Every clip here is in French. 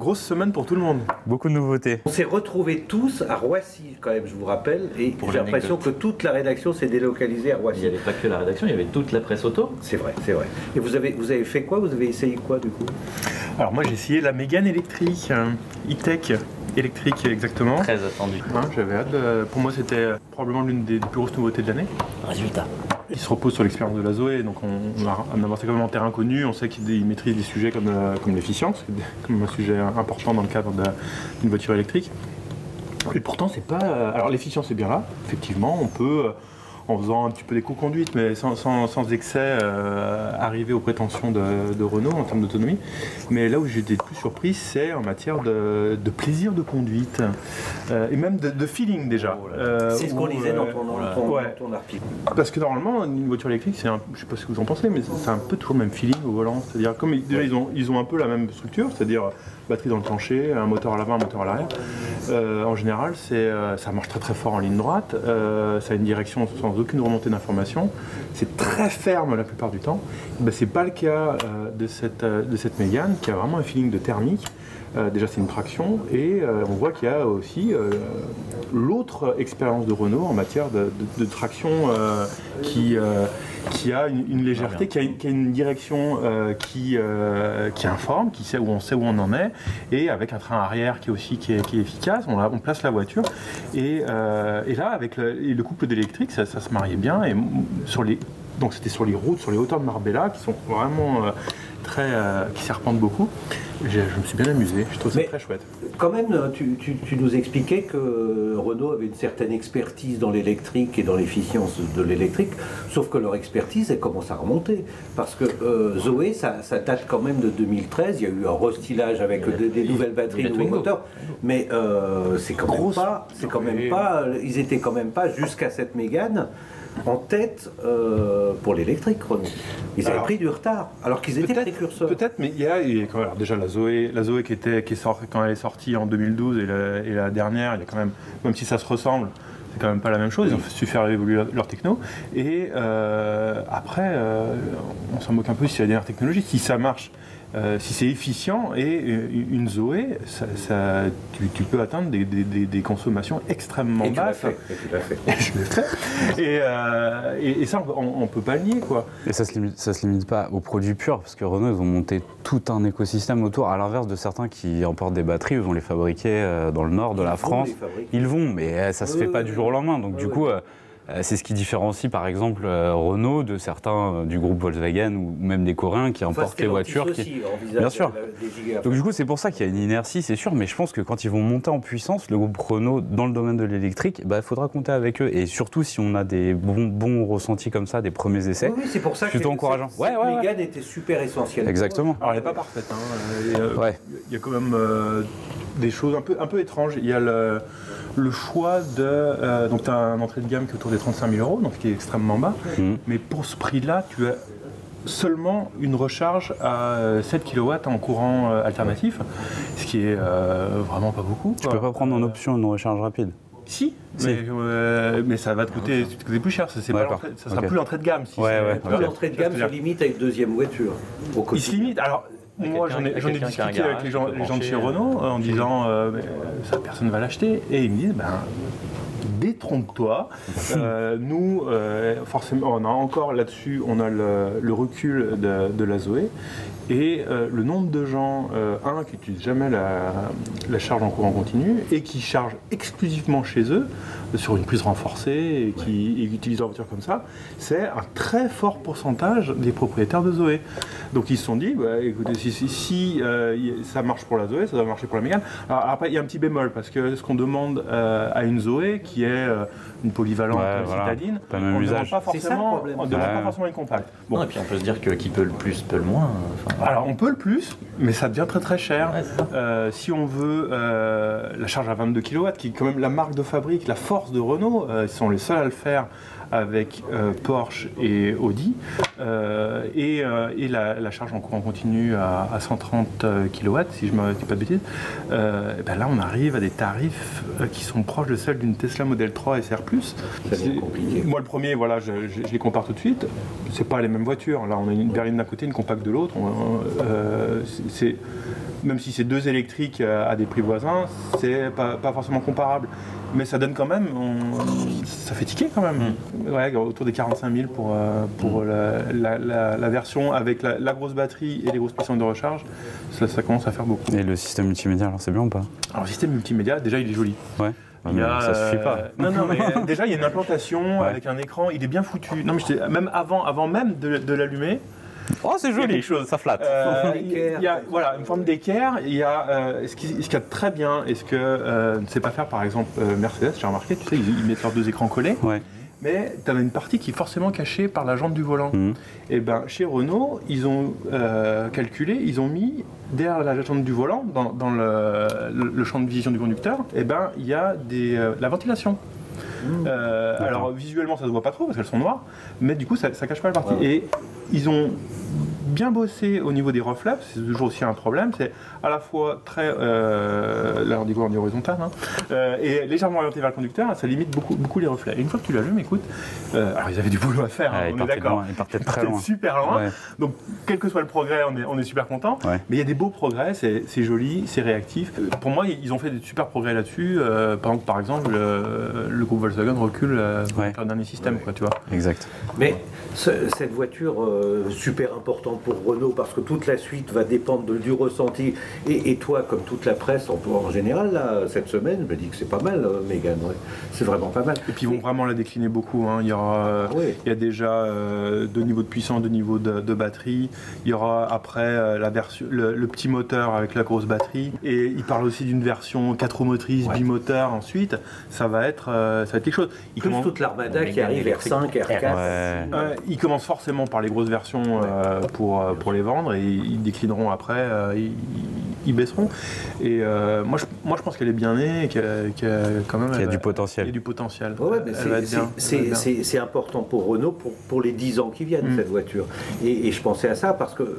Grosse semaine pour tout le monde. Beaucoup de nouveautés. On s'est retrouvés tous à Roissy, quand même, je vous rappelle, et j'ai l'impression que toute la rédaction s'est délocalisée à Roissy. Il n'y avait pas que la rédaction, il y avait toute la presse auto. C'est vrai, c'est vrai. Et vous avez fait quoi? Vous avez essayé quoi, du coup? Alors moi j'ai essayé la Mégane électrique, e-tech électrique exactement. Très attendu. J'avais hâte, pour moi c'était probablement l'une des plus grosses nouveautés de l'année. Résultat. Il se repose sur l'expérience de la Zoé, donc on a avancé quand même en terrain connu, on sait qu'il maîtrise des sujets comme l'efficience, comme un sujet important dans le cadre d'une voiture électrique. Et pourtant c'est pas... Alors l'efficience est bien là, effectivement, on peut... en faisant un petit peu d'éco-conduite, mais sans excès, arriver aux prétentions de Renault en termes d'autonomie. Mais là où j'ai été plus surpris, c'est en matière de plaisir de conduite, et même de feeling déjà. C'est ce qu'on lisait dans ton article. Parce que normalement, une voiture électrique, je ne sais pas ce que vous en pensez, mais c'est un peu toujours le même feeling au volant. C'est-à-dire, comme déjà ils ont un peu la même structure, c'est-à-dire batterie dans le plancher, un moteur à l'avant, un moteur à l'arrière. En général, ça marche très très fort en ligne droite, ça a une direction sans aucune remontée d'information, c'est très ferme la plupart du temps. C'est pas le cas de cette Mégane qui a vraiment un feeling de thermique. Déjà c'est une traction et on voit qu'il y a aussi l'autre expérience de Renault en matière de traction qui a une légèreté, qui a une direction qui informe, on sait où on en est, et avec un train arrière qui est efficace, on place la voiture et là avec le couple d'électrique ça se mariait bien et donc c'était sur les routes, sur les hauteurs de Marbella qui sont vraiment qui serpentent beaucoup. Je me suis bien amusé, je trouve ça très chouette. Quand même, tu nous expliquais que Renault avait une certaine expertise dans l'électrique et dans l'efficience de l'électrique, sauf que leur expertise, elle commence à remonter. Parce que Zoé, ça date quand même de 2013, il y a eu un restylage avec des nouvelles batteries, nouveaux moteurs, mais c'est quand même pas, ils étaient quand même pas jusqu'à cette Mégane en tête pour l'électrique, Renault. Ils avaient pris du retard, alors qu'ils étaient précurseurs. Peut-être, mais il y a alors déjà la Zoé quand elle est sortie en 2012 et la dernière, il y a quand même si ça se ressemble, c'est quand même pas la même chose, ils ont su faire évoluer leur techno. Et après, on s'en moque un peu si c'est la dernière technologie, si ça marche. Si c'est efficient et une Zoé, tu peux atteindre des consommations extrêmement basses. Tu l'as fait. Je l'ai fait. Et ça, on ne peut pas le nier, quoi. Et ça se limite pas aux produits purs, parce que Renault, ils ont monté tout un écosystème autour, à l'inverse de certains qui emportent des batteries, ils vont les fabriquer dans le nord de la France. Ils vont, mais ça se fait pas du jour au lendemain. Donc du coup, c'est ce qui différencie par exemple Renault de certains du groupe Volkswagen ou même des Coréens qui importent les voitures. Bien sûr. Donc du coup c'est pour ça qu'il y a une inertie, c'est sûr, mais je pense que quand ils vont monter en puissance, le groupe Renault dans le domaine de l'électrique, il faudra compter avec eux. Et surtout si on a des bons ressentis comme ça, des premiers essais, c'est pour ça plutôt encourageant. Cette Mégane était super essentielle. Exactement. Alors elle n'est pas parfaite. Il y a quand même des choses un peu étranges. Il y a le choix de... donc tu as un entrée de gamme qui est autour des 35 000 €, donc qui est extrêmement bas. Mais pour ce prix-là, tu as seulement une recharge à 7 kW en courant alternatif, ce qui est vraiment pas beaucoup. Tu peux pas prendre en option une recharge rapide? Si. Mais ça va te coûter plus cher, ça sera plus l'entrée de gamme. L'entrée de gamme se limite à une deuxième voiture. Il se limite. Alors, moi, j'en ai discuté avec les gens de chez Renault en disant ça, personne ne va l'acheter. Et ils me disent détrompe-toi. Nous, forcément, on a encore là-dessus, on a le recul de la Zoé. Et le nombre de gens, qui n'utilisent jamais la charge en courant continu et qui chargent exclusivement chez eux sur une prise renforcée et qui utilisent leur voiture comme ça, c'est un très fort pourcentage des propriétaires de Zoé. Donc ils se sont dit, écoutez, si ça marche pour la Zoé, ça doit marcher pour la Mégane. Alors après, il y a un petit bémol, parce que ce qu'on demande à une Zoé, qui est une polyvalente citadine, on ne demande pas forcément une compacte. Bon. Non, et puis on peut se dire que qui peut le plus peut le moins. Alors on peut le plus, mais ça devient très très cher. Si on veut la charge à 22 kW, qui est quand même la marque de fabrique, la force de Renault, ils sont les seuls à le faire avec Porsche et Audi, et la charge en courant continu à 130 kW, si je ne dis pas de bêtises, là on arrive à des tarifs qui sont proches de celles d'une Tesla Model 3 SR+. Moi le premier, je les compare tout de suite, c'est pas les mêmes voitures. Là on a une berline d'un côté, une compacte de l'autre. même si c'est 2 électriques à des prix voisins, c'est pas forcément comparable. Mais ça donne quand même, ça fait tiquer quand même. Ouais, autour des 45 000 pour la version avec la grosse batterie et les grosses puissances de recharge, ça commence à faire beaucoup. Et le système multimédia, alors c'est bien ou pas? Alors le système multimédia, déjà il est joli. Ouais. Ça suffit pas. Non, mais déjà il y a une implantation avec un écran, il est bien foutu. Non, mais même avant même de l'allumer. Oh, c'est joli, ça flatte. Il y a voilà, une forme d'équerre. Il y a ce qu'il y a de très bien, et ce que ne sait pas faire par exemple Mercedes, j'ai remarqué, tu sais, ils mettent leurs 2 écrans collés. Ouais. Mais tu as une partie qui est forcément cachée par la jante du volant. Et ben chez Renault, ils ont calculé, ils ont mis derrière la jante du volant, dans le champ de vision du conducteur, et ben il y a la ventilation. Alors visuellement ça se voit pas trop parce qu'elles sont noires, mais du coup ça cache pas la partie. Et ils ont bien bossé au niveau des reflets, c'est toujours aussi un problème, c'est à la fois très, là on dit quoi, on dit horizontal, et légèrement orienté vers le conducteur, ça limite beaucoup les reflets. Et une fois que tu l'allumes, écoute, alors ils avaient du boulot à faire, on est d'accord. Ils partaient très loin. Super loin, donc quel que soit le progrès, on est super content, mais il y a des beaux progrès, c'est joli, c'est réactif. Pour moi, ils ont fait des super progrès là-dessus, par exemple, le groupe Volkswagen recule avec leur dernier système, quoi, tu vois. Exact. Mais cette voiture, super importante pour Renault, parce que toute la suite va dépendre du ressenti. Et toi, comme toute la presse en général, là, cette semaine, je me dis que c'est pas mal, Mégane, c'est vraiment pas mal. Et puis ils vont vraiment la décliner beaucoup. Il y a déjà 2 niveaux de puissance, 2 niveaux de batterie. Il y aura après la version, le petit moteur avec la grosse batterie. Et ils parlent aussi d'une version 4 roues motrices, bimoteur ensuite. Ça va être quelque chose. Plus toute l'armada qui arrive, R5, R4. Ils commencent forcément par les grosses versions pour les vendre, et ils déclineront après, ils baisseront. Et moi je pense qu'elle est bien née, qu'il y a du potentiel. Il y a du potentiel. C'est important pour Renault pour les 10 ans qui viennent, cette voiture. Et je pensais à ça parce que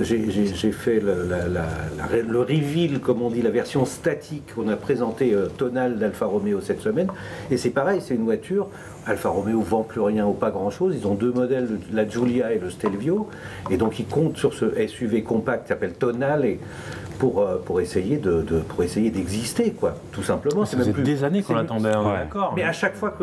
j'ai fait le reveal, comme on dit, la version statique qu'on a présenté tonale d'Alfa Romeo cette semaine. Et c'est pareil, c'est une voiture. Alfa Romeo vend plus rien ou pas grand chose. Ils ont 2 modèles, la Giulia et le Stelvio, et donc ils comptent sur ce SUV compact qui s'appelle Tonale pour essayer d'exister, quoi, tout simplement. C'est même plus des années qu'on attendait, d'accord. Mais à chaque fois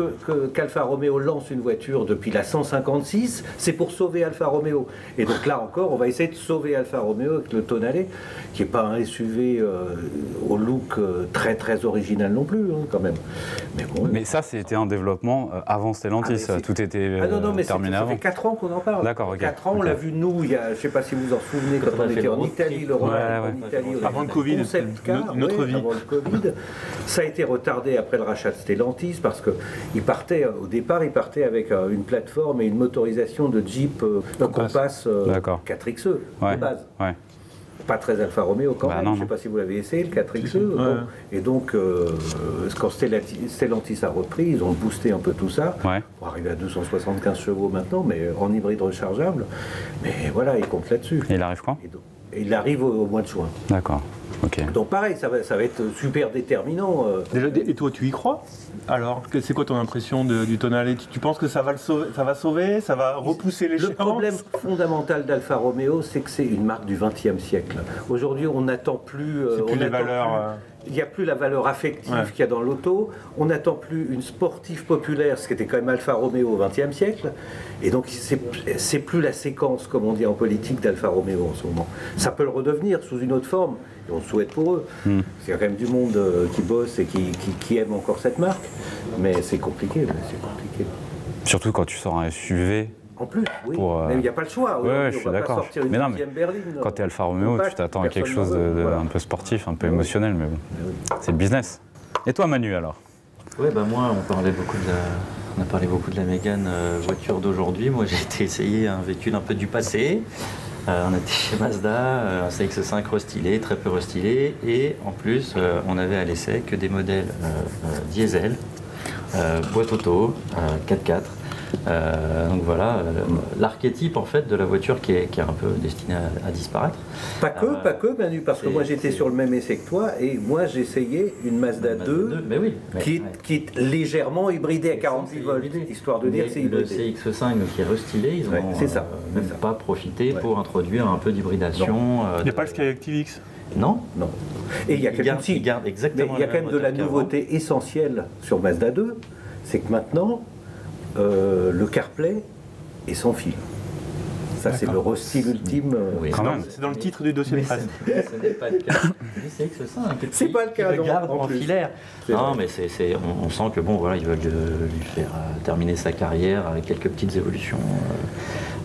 qu'Alfa Romeo lance une voiture depuis la 156, c'est pour sauver Alfa Romeo. Et donc là encore, on va essayer de sauver Alfa Romeo avec le Tonale, qui n'est pas un SUV au look très très original non plus, quand même. Mais ça, c'était un développement avant Stellantis, tout était terminé avant. Ça fait 4 ans qu'on en parle. D'accord, ok. 4 ans, on l'a vu nous, je ne sais pas si vous vous en souvenez, quand on était en Italie, en Italie, avant le Covid, notre vie. Avant le Covid, ça a été retardé après le rachat de Stellantis parce que au départ, il partait avec une plateforme et une motorisation de Jeep Compass 4XE de base. Pas très Alfa Romeo quand même, je ne sais pas si vous l'avez essayé, le 4XE. Et donc, quand Stellantis a repris, ils ont boosté un peu tout ça, pour arriver à 275 chevaux maintenant, mais en hybride rechargeable. Mais voilà, ils comptent là-dessus. Et il arrive quand? Et il arrive au mois de juin. D'accord. Okay. Donc pareil, ça va être super déterminant. Déjà, et toi, tu y crois? Alors, c'est quoi ton impression du Tonale? Tu penses que ça va sauver, ça va repousser l'échéance? Le problème fondamental d'Alfa Romeo, c'est que c'est une marque du XXe siècle. Aujourd'hui, on n'attend plus... les valeurs... Il n'y a plus la valeur affective qu'il y a dans l'auto. On n'attend plus une sportive populaire, ce qui était quand même Alfa Romeo au XXe siècle. Et donc, c'est plus la séquence, comme on dit en politique, d'Alfa Romeo en ce moment. Ça peut le redevenir sous une autre forme. Et on le souhaite pour eux. Il y a quand même du monde qui bosse et qui aime encore cette marque. Mais c'est compliqué. Surtout quand tu sors un SUV. En plus, oui. Mais il n'y a pas le choix. Je suis d'accord. Mais non, mais quand tu es Alfa Romeo, tu t'attends à quelque chose d'un peu sportif, un peu émotionnel, mais bon, c'est le business. Et toi, Manu, alors? Ouais, moi, on a parlé beaucoup de la Mégane voiture d'aujourd'hui. Moi, j'ai été essayer un véhicule un peu du passé. On était chez Mazda, un CX-5 restylé, très peu restylé, et en plus, on avait à l'essai que des modèles diesel, boîte auto, 4x4. Donc voilà, l'archétype en fait de la voiture qui est un peu destinée à disparaître. Pas que, Manu, parce que moi j'étais sur le même essai que toi et moi j'ai essayé une Mazda 2 mais oui, qui est légèrement hybridée à 48 volts, histoire de dire que c'est hybridé. Le CX5 qui est restylé, ils n'ont même pas profité pour introduire un peu d'hybridation. Il n'y a pas le Skyactiv X? Non. Et il y a quand même de la nouveauté essentielle sur Mazda 2, c'est que maintenant le CarPlay est sans fil. Ça, c'est le style ultime. Oui, c'est dans le titre du dossier de presse. Ce n'est pas le cas. C'est pas le cas, non. Garde en filaire. Non, mais on sent que bon, voilà, ils veulent lui faire terminer sa carrière avec quelques petites évolutions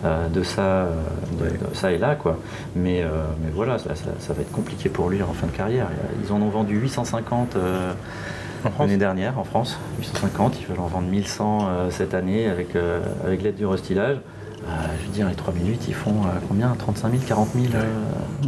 de ça et là, quoi. Mais voilà, ça va être compliqué pour lui en fin de carrière. Ils en ont vendu 850 l'année dernière en France. 850, ils veulent en vendre 1100 cette année avec l'aide du restylage. Je veux dire, les 3 minutes, ils font combien? 35 000, 40 000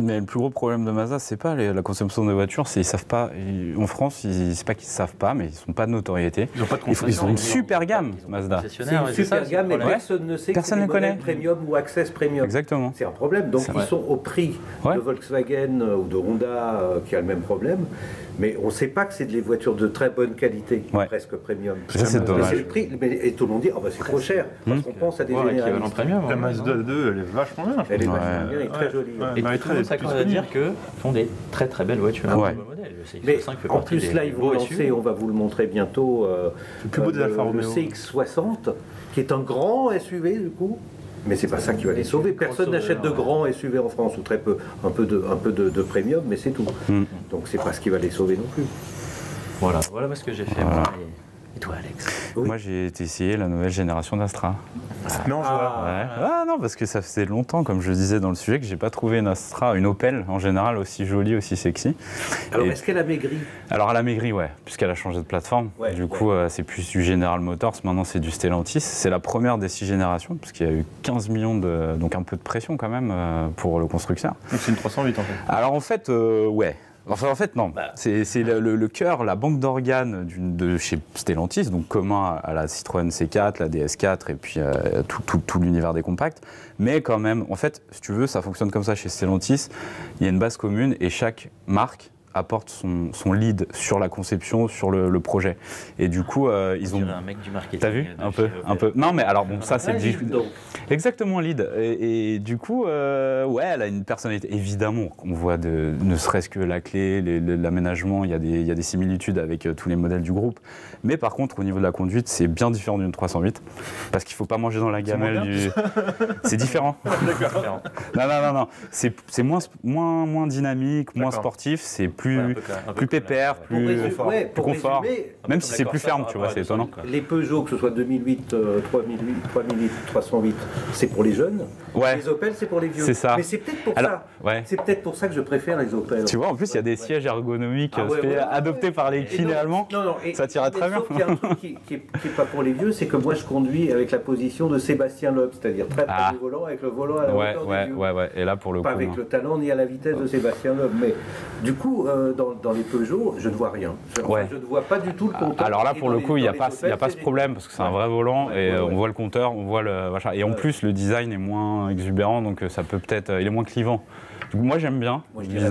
Mais le plus gros problème de Mazda, c'est pas la consommation de voitures, c'est qu'ils savent pas. En France, c'est pas qu'ils savent pas, mais ils sont pas de notoriété. Ils ont pas de concession. Ils ont une super gamme, Mazda. C'est une super gamme, mais personne ne sait que c'est des modèles premium ou Access Premium. Exactement. C'est un problème. Donc ils sont au prix de Volkswagen ou de Honda qui a le même problème. Mais on ne sait pas que c'est des voitures de très bonne qualité, presque premium. Ça, c'est dommage. C'est le prix, et tout le monde dit c'est trop cher, parce qu'on pense à des généralistes. La Mazda 2, elle est vachement bien. Elle est vachement bien et très jolie. Et tout le monde s'accorde à dire qu'ils font des très très belles voitures. Mais en plus, là, ils vont lancer, on va vous le montrer bientôt, le plus beau des Alfa Romeo, le CX60, qui est un grand SUV du coup. Mais c'est pas ça qui va les sauver. Personne n'achète de grands SUV en France, ou très peu. Un peu de premium, mais c'est tout. Donc c'est pas ce qui va les sauver non plus. Voilà ce que j'ai fait. Moi. Et toi, Alex? Moi, j'ai essayé la nouvelle génération d'Astra. Non, non, parce que ça faisait longtemps, comme je disais dans le sujet, que j'ai pas trouvé une Astra, une Opel en général, aussi jolie, aussi sexy. Alors, est-ce qu'elle a maigri? Alors, elle a maigri, puisqu'elle a changé de plateforme. Du coup, c'est plus du General Motors, maintenant c'est du Stellantis. C'est la première des 6 générations, parce qu'il y a eu 15 millions de... Donc un peu de pression quand même pour le constructeur. Donc c'est une 308 en fait. Alors en fait, Enfin, en fait, non. C'est le cœur, la banque d'organes de chez Stellantis, donc commun à la Citroën C4, la DS4 et puis tout l'univers des compacts. Mais quand même, en fait, si tu veux, ça fonctionne comme ça chez Stellantis. Il y a une base commune et chaque marque apporte son lead sur la conception, sur le projet. Et du coup, ils ont... un mec du marketing. T'as vu un peu. Non, mais alors bon, ça c'est exactement lead. Et du coup, elle a une personnalité. Évidemment, on voit ne serait-ce que la clé, l'aménagement, il y a des similitudes avec tous les modèles du groupe. Mais par contre, au niveau de la conduite, c'est bien différent d'une 308 parce qu'il faut pas manger dans la gamelle du. C'est différent. D'accord. Non. C'est moins dynamique, moins sportif. C'est plus pépère, plus confort. Même si c'est plus ferme, tu vois, c'est étonnant. Les Peugeot, que ce soit 2008, 3008, 308, c'est pour les jeunes. Les Opel, c'est pour les vieux. C'est ça. Mais c'est peut-être pour ça. C'est peut-être pour ça que je préfère les Opel. Tu vois, en plus, il y a des sièges ergonomiques adoptés par les kinés allemands. Ça tirait très bien. Il y a un truc qui n'est pas pour les vieux, c'est que moi, je conduis avec la position de Sébastien Loeb, c'est-à-dire très près du volant, avec le volant à la hauteur des vieux. Et là, pour le coup, pas avec le talent ni à la vitesse de Sébastien Loeb. Mais du coup, dans les Peugeot, je ne vois rien. Je ne vois pas du tout le compteur. Alors là, pour le coup, il n'y a pas ce problème parce que c'est un vrai volant et on voit le compteur, on voit le machin. Et en plus, le design est moins exubérant, donc ça peut il est moins clivant. Moi j'aime bien, je dirais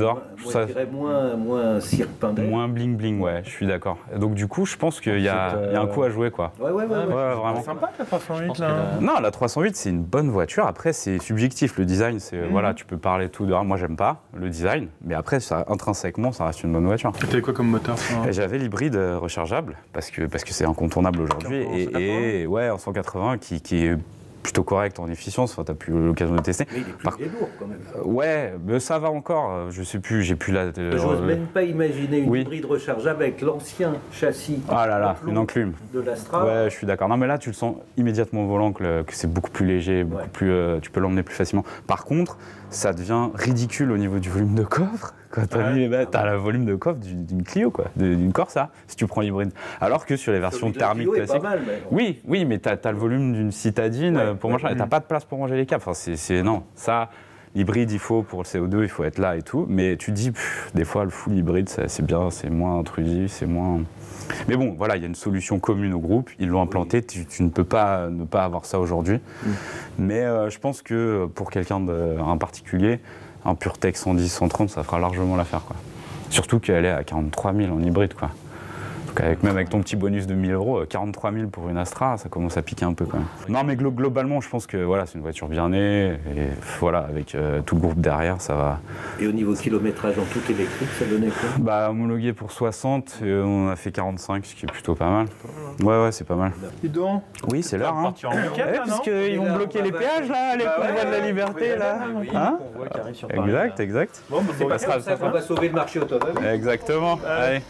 moins cirque-pindaire. Moins bling-bling, je suis d'accord. Donc du coup, je pense qu'il y a un coup à jouer, quoi. Vraiment. C'est sympa la 308 là. Non, la 308 c'est une bonne voiture. Après c'est subjectif, le design, c'est tu peux parler tout de. Moi j'aime pas le design, mais après intrinsèquement ça reste une bonne voiture. Tu avais quoi comme moteur? J'avais l'hybride rechargeable parce que c'est incontournable aujourd'hui et en 180 qui est plutôt correct en efficience, tu n'as plus l'occasion de tester. Mais il est plus lourd quand même. Mais ça va encore, je sais plus, j'ai plus la... J'ose même pas imaginer une hybride rechargeable avec l'ancien châssis une enclume de l'Astra. Je suis d'accord. Non mais là tu le sens immédiatement au volant que c'est beaucoup plus léger, beaucoup plus, tu peux l'emmener plus facilement. Par contre, ça devient ridicule au niveau du volume de coffre. Quand t'as le volume de coffre d'une Clio, quoi, d'une Corsa, si tu prends l'hybride. Alors que sur les versions thermiques classiques, oui, mais t'as le volume d'une citadine pour machin, et t'as pas de place pour ranger les câbles. Enfin, non, ça. L'hybride, pour le CO2, il faut être là et tout. Mais tu dis, des fois, le full hybride, c'est bien, c'est moins intrusif, c'est moins... Mais bon, voilà, il y a une solution commune au groupe. Ils l'ont implanté. Tu ne peux pas ne pas avoir ça aujourd'hui. Mais je pense que pour quelqu'un un particulier, un PureTech 110, 130, ça fera largement l'affaire, quoi. Surtout qu'elle est à 43 000 en hybride, quoi. Donc même avec ton petit bonus de 1 000 €, 43 000 pour une Astra, ça commence à piquer un peu quand même. Non mais globalement, je pense que voilà, c'est une voiture bien née, et voilà, avec tout le groupe derrière, ça va. Et au niveau kilométrage en tout électrique, ça donnait quoi? Bah homologué pour 60, et on a fait 45, ce qui est plutôt pas mal. Ouais, c'est pas mal. Dis donc. Oui, c'est l'heure, hein. Parce qu'ils vont bloquer les péages là, les convois de la liberté là. Hein? Exact. Bon, c'est pas ça qu'on va sauver le marché automobile. Exactement. Allez.